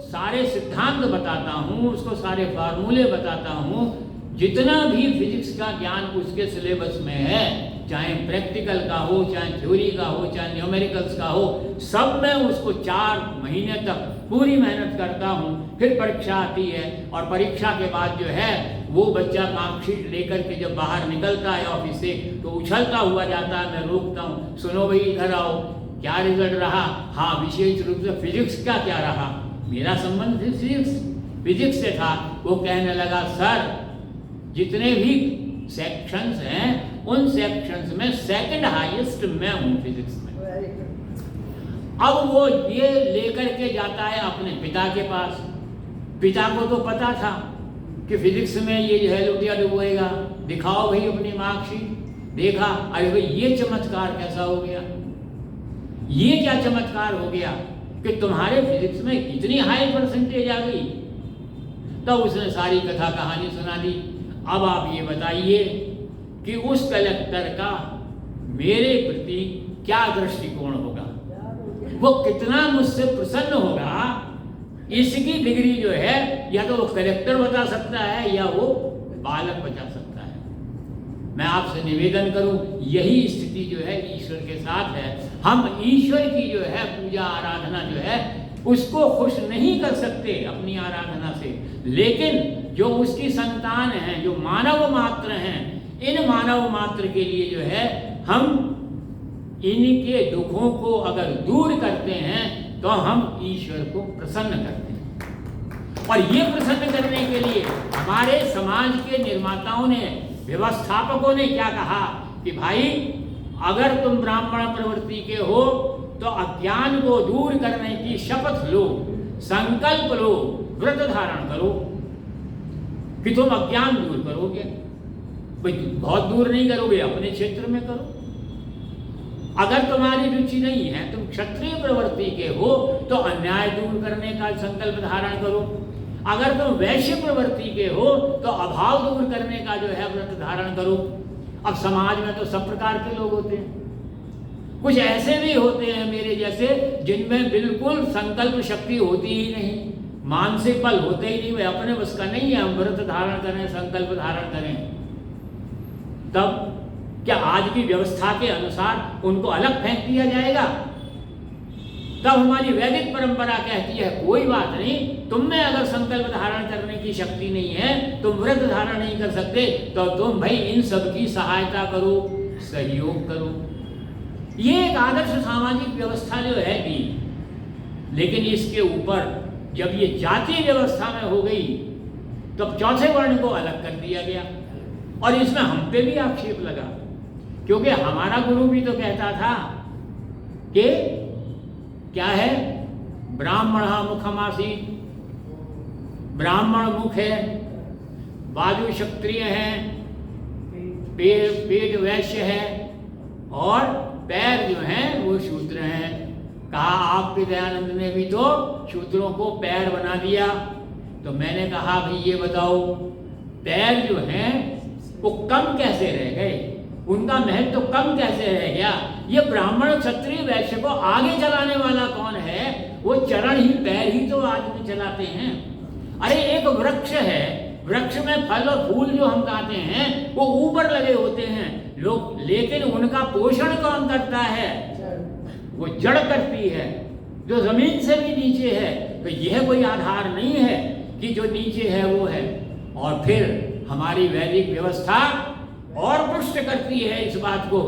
सारे सिद्धांत बताता हूँ, उसको सारे फार्मूले बताता हूँ। जितना भी फिजिक्स का ज्ञान उसके सिलेबस में है, चाहे प्रैक्टिकल का हो, चाहे थ्योरी का हो, चाहे न्यूमेरिकल्स का हो, सब मैं उसको 4 महीने तक पूरी मेहनत करता हूँ। फिर परीक्षा आती है और परीक्षा के बाद जो है वो बच्चा मार्कशीट लेकर के जब बाहर निकलता है ऑफिस से तो उछलता हुआ जाता है। मैं रोकता हूँ, सुनो भाई इधर आओ, क्या रिजल्ट रहा? हाँ विशेष रूप से फिजिक्स का क्या रहा? मेरा संबंध फिजिक्स से था। वो कहने लगा सर जितने भी सेक्शंस हैं उन सेक्शंस में सेकंड हाईएस्ट मैं हूँ फिजिक्स में। अब वो ये लेकर के जाता है अपने पिता के पास। पिता को तो पता था कि फिजिक्स में ये जो है लुटिया डुबोएगा, दिखाओ भाई अपनी मार्कशीट। देखा, अरे भाई ये चमत्कार कैसा हो गया, ये क्या चमत्कार हो गया कि तुम्हारे फिजिक्स में इतनी हाई परसेंटेज आ गई। तो उसने सारी कथा कहानी सुना दी। अब आप ये बताइए कि उस कलेक्टर का मेरे प्रति क्या दृष्टिकोण होगा, वो कितना मुझसे प्रसन्न होगा। इसकी डिग्री जो है या तो वो कलेक्टर बता सकता है या वो बालक बचा सकता है। मैं आपसे निवेदन करूं, यही स्थिति जो है ईश्वर के साथ है। हम ईश्वर की जो है पूजा आराधना जो है उसको खुश नहीं कर सकते अपनी आराधना से, लेकिन जो उसकी संतान हैं, जो मानव मात्र हैं, इन मानव मात्र के लिए जो है हम इनके दुखों को अगर दूर करते हैं तो हम ईश्वर को प्रसन्न करते हैं। और ये प्रसन्न करने के लिए हमारे समाज के निर्माताओं ने, व्यवस्थापकों ने क्या कहा कि भाई अगर तुम ब्राह्मण प्रवृत्ति के हो तो अज्ञान को दूर करने की शपथ लो, संकल्प लो, व्रत धारण करो कि तुम अज्ञान दूर करोगे। भाई बहुत दूर नहीं करोगे, अपने क्षेत्र में करो। अगर तुम्हारी रुचि नहीं है, तुम क्षत्रिय प्रवृत्ति के हो तो अन्याय दूर करने का संकल्प धारण करो। अगर तुम वैश्य प्रवृत्ति के हो तो अभाव दूर करने का जो है व्रत धारण करो। अब समाज में तो सब प्रकार के लोग होते हैं, कुछ ऐसे भी होते हैं मेरे जैसे जिनमें बिल्कुल संकल्प शक्ति होती ही नहीं, मानसिक बल होते ही नहीं, वे अपने बस का नहीं है हम व्रत धारण करें, संकल्प धारण करें। तब क्या आज की व्यवस्था के अनुसार उनको अलग फेंक दिया जाएगा? तब हमारी वैदिक परंपरा कहती है कोई बात नहीं, तुम में अगर संकल्प धारण करने की शक्ति नहीं है, तुम व्रत धारण नहीं कर सकते, तो तुम भाई इन सब की सहायता करो, सहयोग करो। ये एक आदर्श सामाजिक व्यवस्था जो है दी, लेकिन इसके ऊपर जब ये जाति व्यवस्था में हो गई तब चौथे वर्ण को अलग कर दिया गया और इसमें हम पे भी आक्षेप लगा, क्योंकि हमारा गुरु भी तो कहता था कि क्या है, ब्राह्मण मुखमासी, ब्राह्मण मुख है, बाजू क्षत्रिय हैं, पेट वैश्य है और पैर जो हैं वो शूद्र हैं। कहा आपके दयानंद ने भी तो शूद्रों को पैर बना दिया। तो मैंने कहा भाई ये बताओ पैर जो हैं वो कम कैसे रह गए, उनका महत्व तो कम कैसे रह गया। ये ब्राह्मण क्षत्रिय वैश्य को आगे चलाने वाला कौन है, वो चरण ही पैर ही तो आदमी चलाते हैं। अरे एक वृक्ष है, वृक्ष में फल और फूल जो हम खाते हैं वो ऊपर लगे होते हैं लोग, लेकिन उनका पोषण कौन करता है, वो जड़ करती है जो जमीन से भी नीचे है। तो यह कोई आधार नहीं है कि जो नीचे है वो है। और फिर हमारी वैदिक व्यवस्था और पुष्ट करती है इस बात को,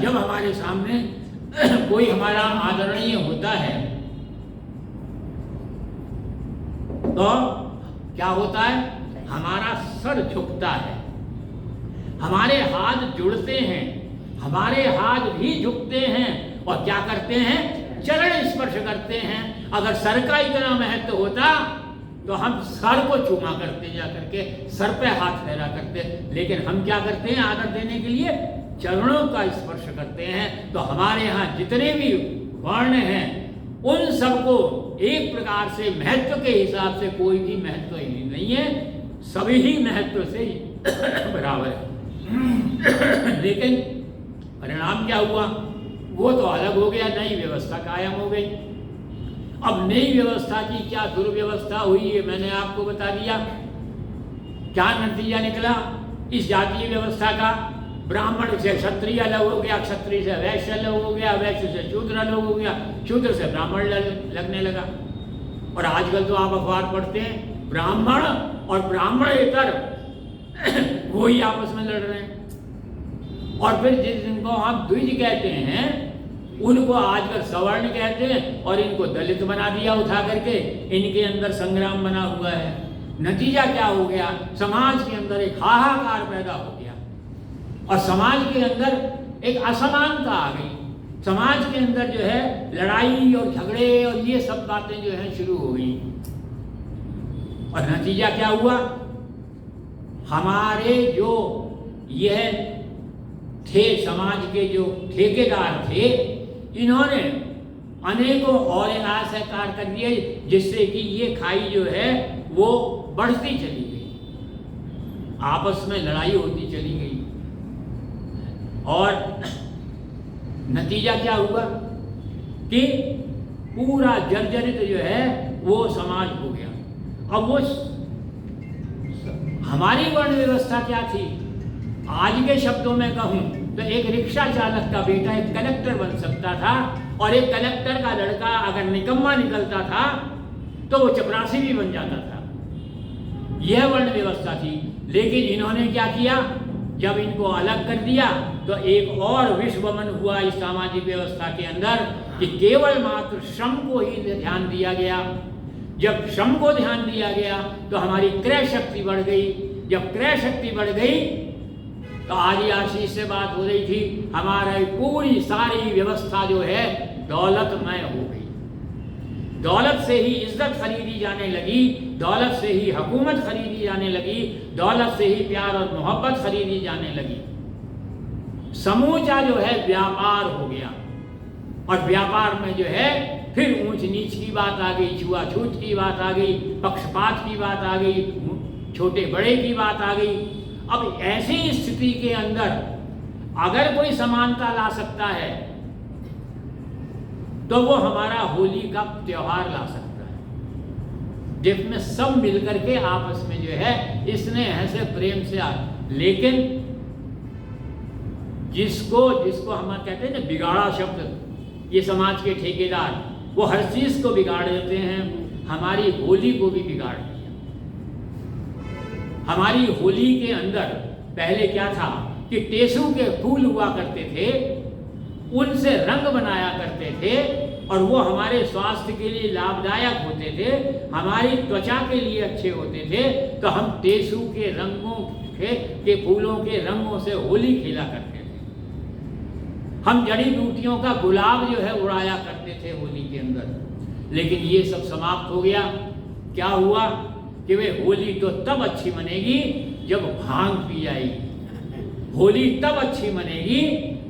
जब हमारे सामने कोई हमारा आदरणीय होता है तो क्या होता है, हमारा सर झुकता है, हमारे हाथ जुड़ते हैं, हमारे हाथ भी झुकते हैं और क्या करते हैं, चरण स्पर्श करते हैं। अगर सर का इतना महत्व होता तो हम सर को चूमा करते, जा करके सर पे हाथ फेरा करते, लेकिन हम क्या करते हैं, आदर देने के लिए चरणों का स्पर्श करते हैं। तो हमारे यहाँ जितने भी वर्ण हैं उन सबको एक प्रकार से महत्व के हिसाब से कोई भी महत्व ही नहीं है, सभी ही महत्व से बराबर है। लेकिन परिणाम क्या हुआ, वो तो अलग हो गया, नई व्यवस्था कायम हो गई। अब नई व्यवस्था की क्या दुर्व्यवस्था हुई है मैंने आपको बता दिया। क्या नतीजा निकला इस जातीय व्यवस्था का, ब्राह्मण से क्षत्रिय अलग हो गया, क्षत्रिय से वैश्य अलग हो गया, वैश्य से शूद्र अलग हो गया, शूद्र से ब्राह्मण लगने लगा। और आजकल तो आप अखबार पढ़ते हैं, ब्राह्मण और ब्राह्मणेतर वही आपस में लड़ रहे हैं। और फिर जिनको हम द्विज कहते हैं उनको आजकल सवर्ण कहते हैं और इनको दलित बना दिया उठा करके, इनके अंदर संग्राम बना हुआ है। नतीजा क्या हो गया, समाज के अंदर एक हाहाकार पैदा हो गया और समाज के अंदर एक असमानता आ गई। समाज के अंदर जो है लड़ाई और झगड़े और ये सब बातें जो है शुरू हो गई। और नतीजा क्या हुआ, हमारे जो यह थे समाज के जो ठेकेदार थे, इन्होंने अनेकों और ऐसे कार्य कर दिए जिससे कि ये खाई जो है वो बढ़ती चली गई, आपस में लड़ाई होती चली गई। और नतीजा क्या हुआ कि पूरा जर्जरित जो है वो समाज हो गया। अब वो हमारी वर्ण व्यवस्था क्या थी, आज के शब्दों में कहूं तो एक रिक्शा चालक का बेटा एक कलेक्टर बन सकता था और एक कलेक्टर का लड़का अगर निकम्मा निकलता था तो वो चपरासी भी बन जाता था। यह वर्ण व्यवस्था थी। लेकिन इन्होंने क्या किया, जब इनको अलग कर दिया तो एक और विश्वमन हुआ इस सामाजिक व्यवस्था के अंदर कि केवल मात्र श्रम को ही ध्यान दिया गया। जब श्रम को ध्यान दिया गया तो हमारी क्रय शक्ति बढ़ गई। जब क्रय शक्ति बढ़ गई तो आज ही आशीष से बात हो रही थी, हमारी पूरी सारी व्यवस्था जो है दौलतमय हो गई। दौलत से ही इज्जत खरीदी जाने लगी, दौलत से ही हुकूमत खरीदी जाने लगी, दौलत से ही प्यार और मोहब्बत खरीदी जाने लगी। समूचा जो है व्यापार हो गया और व्यापार में जो है फिर ऊंच नीच की बात आ गई, छुआछूत की बात आ गई, पक्षपात की बात आ गई, छोटे बड़े की बात आ गई। अब ऐसी स्थिति के अंदर अगर कोई समानता ला सकता है तो वो हमारा होली का त्योहार ला सकता है, जिसमें सब मिलकर के आपस में जो है स्नेह से प्रेम से लेकिन जिसको हम कहते हैं ना बिगाड़ा शब्द, ये समाज के ठेकेदार वो हर चीज को बिगाड़ देते हैं। हमारी होली को भी बिगाड़ दिया। हमारी होली के अंदर पहले क्या था कि टेसू के फूल हुआ करते थे, उनसे रंग बनाया करते थे और वो हमारे स्वास्थ्य के लिए लाभदायक होते थे, हमारी त्वचा के लिए अच्छे होते थे। तो हम टेसू के रंगों के फूलों के रंगों से होली खेला करते थे। हम जड़ी बूटियों का गुलाब जो है उड़ाया करते थे होली के अंदर। लेकिन ये सब समाप्त हो गया। क्या हुआ कि वे होली तो तब अच्छी मनेगी जब भांग पी जाएगी, होली तब अच्छी मनेगी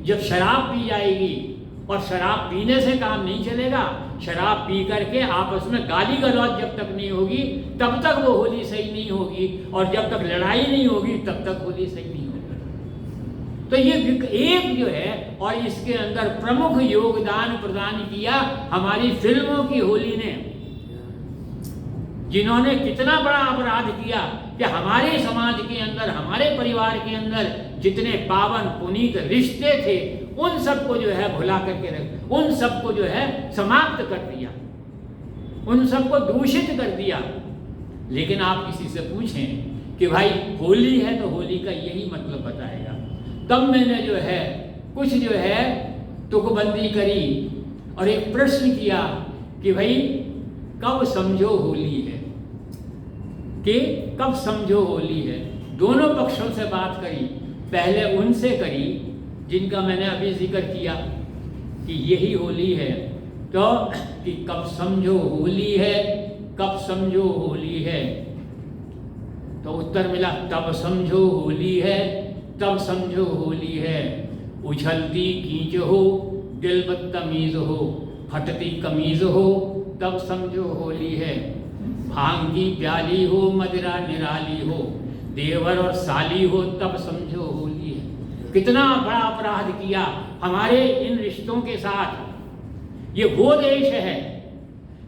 जब शराब पी जाएगी। और शराब पीने से काम नहीं चलेगा, शराब पी करके आपस में गाली गलौज जब तक नहीं होगी तब तक वो होली सही नहीं होगी, और जब तक लड़ाई नहीं होगी तब तक होली सही नहीं होगी। तो ये एक जो है, और इसके अंदर प्रमुख योगदान प्रदान किया हमारी फिल्मों की होली ने, जिन्होंने कितना बड़ा अपराध किया कि हमारे समाज के अंदर, हमारे परिवार के अंदर जितने पावन पुनीत रिश्ते थे उन सबको जो है भुला करके रख, उन सबको जो है समाप्त कर दिया, उन सबको दूषित कर दिया। लेकिन आप किसी से पूछें कि भाई होली है तो होली का यही मतलब बताएगा। तब मैंने जो है कुछ जो है तुकबंदी करी और एक प्रश्न किया कि भाई कब समझो होली है, कि कब समझो होली है। दोनों पक्षों से बात करी, पहले उनसे करी जिनका मैंने अभी जिक्र किया कि यही होली है, तो कि कब समझो होली है, कब समझो होली है। तो उत्तर मिला तब समझो होली है, तब समझो होली है। उछलती कींच हो, दिल बदतमीज हो, फटती कमीज हो, तब समझो होली है। भांग की प्याली हो, मदिरा निराली हो, देवर और साली हो, तब समझो होली है। कितना बड़ा अपराध किया हमारे इन रिश्तों के साथ। ये वो देश है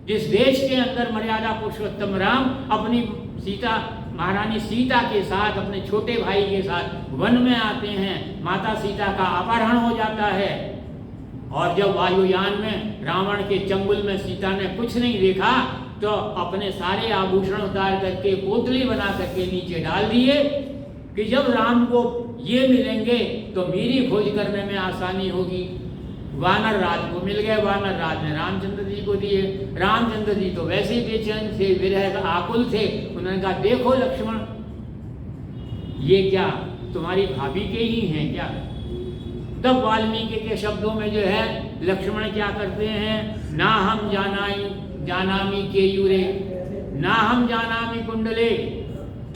जिस देश के अंदर मर्यादा पुरुषोत्तम राम अपनी सीता, महारानी सीता के साथ, अपने छोटे भाई के साथ वन में आते हैं, माता सीता का अपहरण हो जाता है, और जब वायुयान में रावण के चंगुल में सीता ने कुछ नहीं देखा तो अपने सारे आभूषण उतार करके पोतली बना करके नीचे डाल दिए कि जब राम को ये मिलेंगे तो मेरी खोज करने में आसानी होगी। वानर राज को मिल गए, वानर राज ने रामचंद्र जी को दिए। रामचंद्र जी तो वैसे ही बेचैन थे, विरह का आकुल थे। उन्होंने कहा देखो लक्ष्मण, ये क्या तुम्हारी भाभी के ही हैं क्या? तब वाल्मीकि के शब्दों में जो है लक्ष्मण क्या करते हैं, ना हम जानामी केयूरे, ना हम जानामी कुंडले,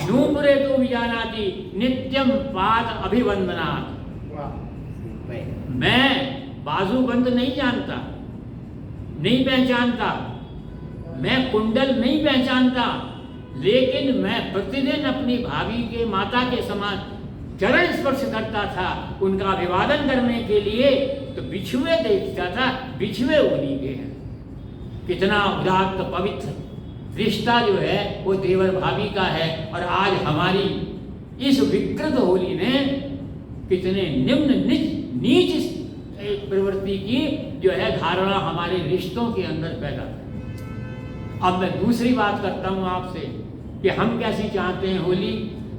नूपुरे तो भी जानाती नित्यम पाद अभिवंदनात्। मैं बाजूबंद नहीं जानता, नहीं पहचानता, मैं कुंडल नहीं पहचानता, लेकिन मैं प्रतिदिन अपनी भाभी के, माता के समान चरण स्पर्श करता था उनका अभिवादन करने के लिए। तो बिछुए देखता था, बिछुए उन्हीं के हैं। कितना उदात्त पवित्र रिश्ता जो है वो देवर भाभी का है। और आज हमारी इस विकृत होली ने कितने निम्न नीच प्रवृत्ति की जो है धारणा हमारे रिश्तों के अंदर पैदा कर। अब मैं दूसरी बात करता हूँ आपसे कि हम कैसी चाहते हैं होली,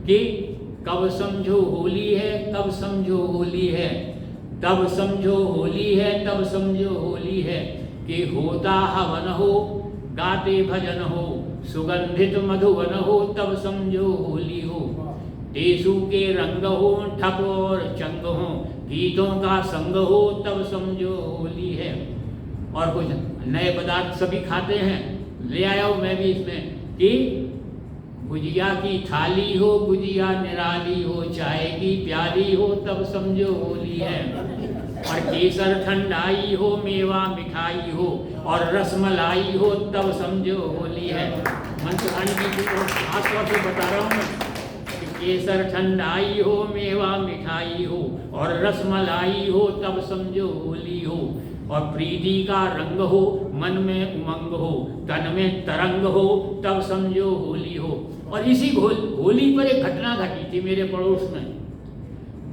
कि कब समझो होली है, कब समझो होली है, तब समझो होली है, तब समझो होली है। कि होता हवन हो, गाते भजन हो, सुगंधित मधुवन हो, तब समझो होली हो। देशु के रंग हो, ठप और चंग हो, गीतों का संग हो, तब समझो होली है। और कुछ नए पदार्थ सभी खाते हैं, ले आया हूँ मैं भी इसमें, कि गुजिया की थाली हो, गुजिया निराली हो, चाय की प्याली हो, तब समझो होली है। और केसर ठंडाई हो, मेवा मिठाई हो, और रसमलाई हो, तब समझो होली है। मंत्रवाणी जी को खास तौर से बता रहा हूँ मैं कि केसर ठंडाई हो, मेवा मिठाई हो, और रसमलाई हो, तब समझो होली हो। और प्रीति का रंग हो, मन में उमंग हो, तन में तरंग हो, तब समझो होली हो। और इसी होली पर एक घटना घटी थी मेरे पड़ोस में।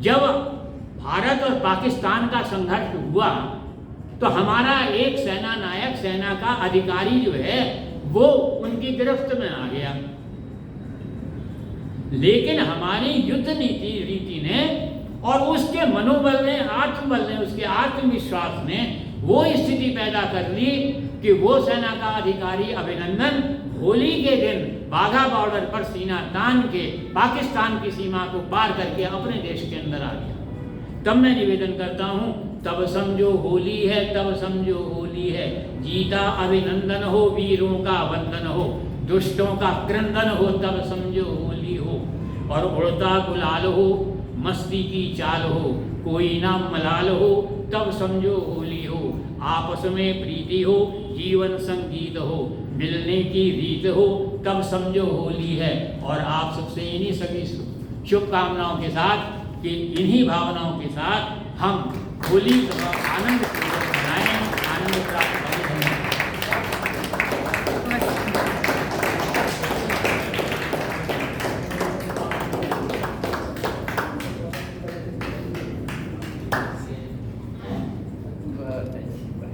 जब भारत और पाकिस्तान का संघर्ष हुआ तो हमारा एक सेना नायक, सेना का अधिकारी जो है वो उनकी गिरफ्त में आ गया। लेकिन हमारी युद्ध रीति ने और उसके मनोबल ने, आत्मबल ने, उसके आत्मविश्वास ने वो स्थिति पैदा कर ली कि वो सेना का अधिकारी अभिनंदन होली के दिन बाघा बॉर्डर पर सीना तान के पाकिस्तान की सीमा को पार करके अपने देश के अंदर आ गया। तब मैं निवेदन करता हूँ, तब समझो होली है, तब समझो होली है। जीता अभिनंदन हो, वीरों का वंदन हो, दुष्टों का क्रंदन हो तब समझो होली हो, और उड़ता गुलाल हो, मस्ती की चाल हो, कोई ना मलाल हो तब समझो होली हो, आपस में प्रीति हो, जीवन संगीत हो, मिलने की रीत हो तब समझो होली है। और आप सबसे इन्हीं सभी शुभकामनाओं के साथ कि इन्हीं भावनाओं के साथ हम होली का आनंद